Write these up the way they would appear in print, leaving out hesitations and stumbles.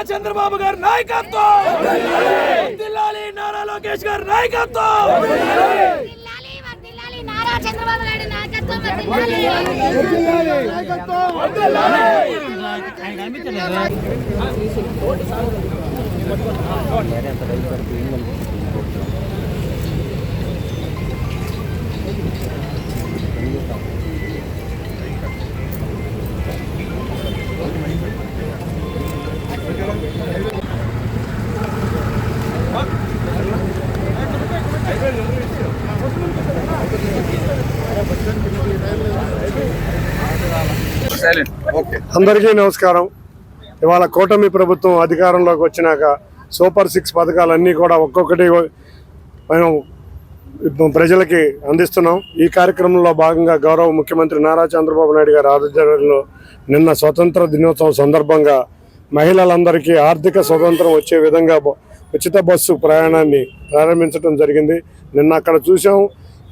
చంద్రబాబు గారి నాయకత్వం, నారా లోకేష్ గారి నాయకత్వం, అందరికీ నమస్కారం. ఇవాళ కూటమి ప్రభుత్వం అధికారంలోకి వచ్చినాక సూపర్ 6 పథకాలన్నీ కూడా ఒక్కొక్కటి మనం ప్రజలకి అందిస్తున్నాం. ఈ కార్యక్రమంలో భాగంగా గౌరవ ముఖ్యమంత్రి నారా చంద్రబాబు నాయుడు గారి ఆధ్వర్యంలో నిన్న స్వతంత్ర దినోత్సవం సందర్భంగా మహిళలందరికీ ఆర్థిక స్వతంత్రం వచ్చే విధంగా ఉచిత బస్సు ప్రయాణాన్ని ప్రారంభించడం జరిగింది. నిన్న అక్కడ చూసాం,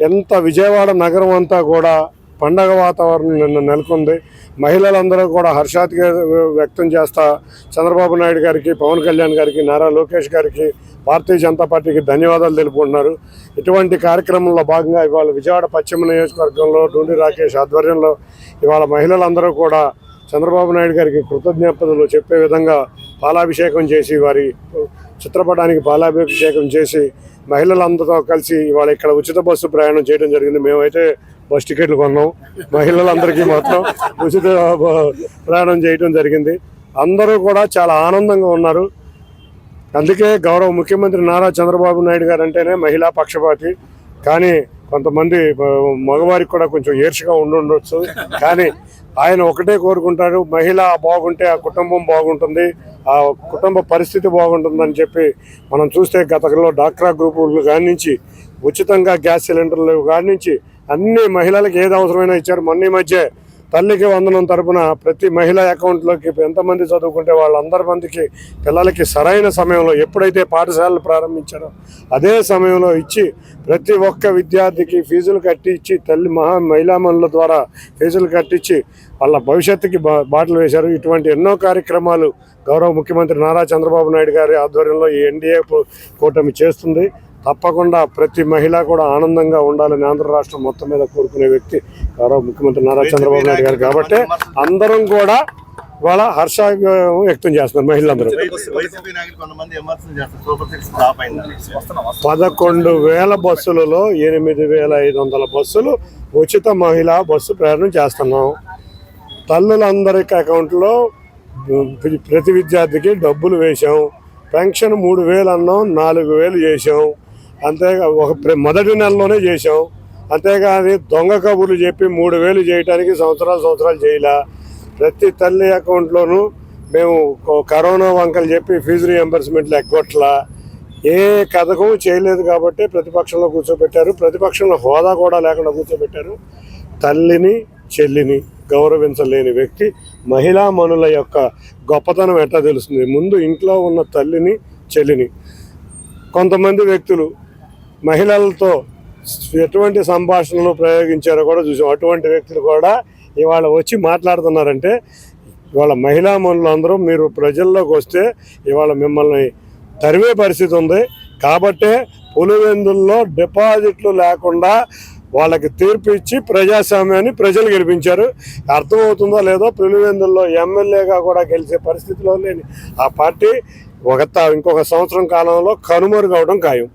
ఎంత విజయవాడ నగరం అంతా కూడా పండగ వాతావరణం నిన్న నెలకొంది. మహిళలందరూ కూడా హర్షాతికి వ్యక్తం చేస్తా చంద్రబాబు నాయుడు గారికి, పవన్ కళ్యాణ్ గారికి, నారా లోకేష్ గారికి, భారతీయ జనతా పార్టీకి ధన్యవాదాలు తెలుపుకుంటున్నారు. ఇటువంటి కార్యక్రమంలో భాగంగా ఇవాళ విజయవాడ పశ్చిమ నియోజకవర్గంలో డూండి రాకేష్ ఆధ్వర్యంలో ఇవాళ మహిళలందరూ కూడా చంద్రబాబు నాయుడు గారికి కృతజ్ఞతలు చెప్పే విధంగా పాలాభిషేకం చేసి, వారి చిత్రపటానికి పాలాభిషేకం చేసి మహిళలందరితో కలిసి ఇవాళ ఇక్కడ ఉచిత బస్సు ప్రయాణం చేయడం జరిగింది. మేమైతే బస్ టికెట్లు కొన్నాం, మహిళలందరికీ మాత్రం ఉచిత ప్రయాణం చేయడం జరిగింది. అందరూ కూడా చాలా ఆనందంగా ఉన్నారు. అందుకే గౌరవ ముఖ్యమంత్రి నారా చంద్రబాబు నాయుడు గారు అంటేనే మహిళా పక్షపాతి. కానీ కొంతమంది మగవారికి కూడా కొంచెం ఈర్ష్యగా ఉండొచ్చు. కానీ ఆయన ఒకటే కోరుకుంటాడు, మహిళ బాగుంటే ఆ కుటుంబం బాగుంటుంది, ఆ కుటుంబ పరిస్థితి బాగుంటుందని చెప్పి మనం చూస్తే గతంలో డాక్రా గ్రూపులు కాడి నుంచి ఉచితంగా గ్యాస్ సిలిండర్లు కాడి నుంచి అన్ని మహిళలకు ఏది అవసరమైనా ఇచ్చారు. మొన్న మధ్య తల్లికి వందనం తరపున ప్రతి మహిళ అకౌంట్లోకి ఎంతమంది చదువుకుంటే వాళ్ళందరి మందికి పిల్లలకి సరైన సమయంలో ఎప్పుడైతే పాఠశాలలు ప్రారంభించారో అదే సమయంలో ఇచ్చి ప్రతి ఒక్క విద్యార్థికి ఫీజులు కట్టించి తల్లి మహిళామణుల ద్వారా ఫీజులు కట్టించి వాళ్ళ భవిష్యత్తుకి బాటలు వేశారు. ఇటువంటి ఎన్నో కార్యక్రమాలు గౌరవ ముఖ్యమంత్రి నారా చంద్రబాబు నాయుడు గారి ఆధ్వర్యంలో ఈ ఎన్డీఏ కూటమి చేస్తుంది. తప్పకుండా ప్రతి మహిళ కూడా ఆనందంగా ఉండాలని ఆంధ్ర రాష్ట్రం మొత్తం మీద కోరుకునే వ్యక్తి గౌరవ ముఖ్యమంత్రి నారా చంద్రబాబు నాయుడు గారు. కాబట్టి అందరం కూడా ఇవాళ హర్ష వ్యక్తం చేస్తున్నారు మహిళలందరూ. 11,000 బస్సులలో 8,500 బస్సులు ఉచిత మహిళా బస్సు ప్రయాణం చేస్తున్నాం. తల్లులందరికీ అకౌంట్లో ప్రతి విద్యార్థికి డబ్బులు వేసాం. పెన్షన్ 3,000 అన్నాం, 4,000 చేసాం. అంతేగా మొదటి నెలలోనే చేసాం. అంతేగాని దొంగ కబుర్లు చెప్పి 3,000 చేయడానికి సంవత్సరాలు చేయలే. ప్రతి తల్లి అకౌంట్లోనూ మేము కరోనా వంకలు చెప్పి ఫీజు రీఎంబర్స్మెంట్లు ఎగ్గొట్లా, ఏ కథకం చేయలేదు. కాబట్టి ప్రతిపక్షంలో కూర్చోబెట్టారు. ప్రతిపక్షంలో హోదా కూడా లేకుండా కూర్చోబెట్టారు. తల్లిని చెల్లిని గౌరవించలేని వ్యక్తి మహిళా మనుల యొక్క గొప్పతనం ఎట్లా తెలుస్తుంది? ముందు ఇంట్లో ఉన్న తల్లిని చెల్లిని కొంతమంది వ్యక్తులు మహిళలతో ఎటువంటి సంభాషణలు ప్రయోగించారో కూడా చూసాం. అటువంటి వ్యక్తులు కూడా ఇవాళ వచ్చి మాట్లాడుతున్నారంటే ఇవాళ మహిళా మనులు అందరూ మీరు ప్రజల్లోకి వస్తే ఇవాళ మిమ్మల్ని తరిమే పరిస్థితి ఉంది. కాబట్టే పులివెందుల్లో డిపాజిట్లు లేకుండా వాళ్ళకి తీర్పు ఇచ్చి ప్రజాస్వామ్యాన్ని ప్రజలు గెలిపించారు. అర్థమవుతుందో లేదో, పులివెందుల్లో ఎమ్మెల్యేగా కూడా గెలిచే పరిస్థితిలో లేని ఆ పార్టీ ఇంకొక సంవత్సరం కాలంలో కనుమరుగవడం ఖాయం.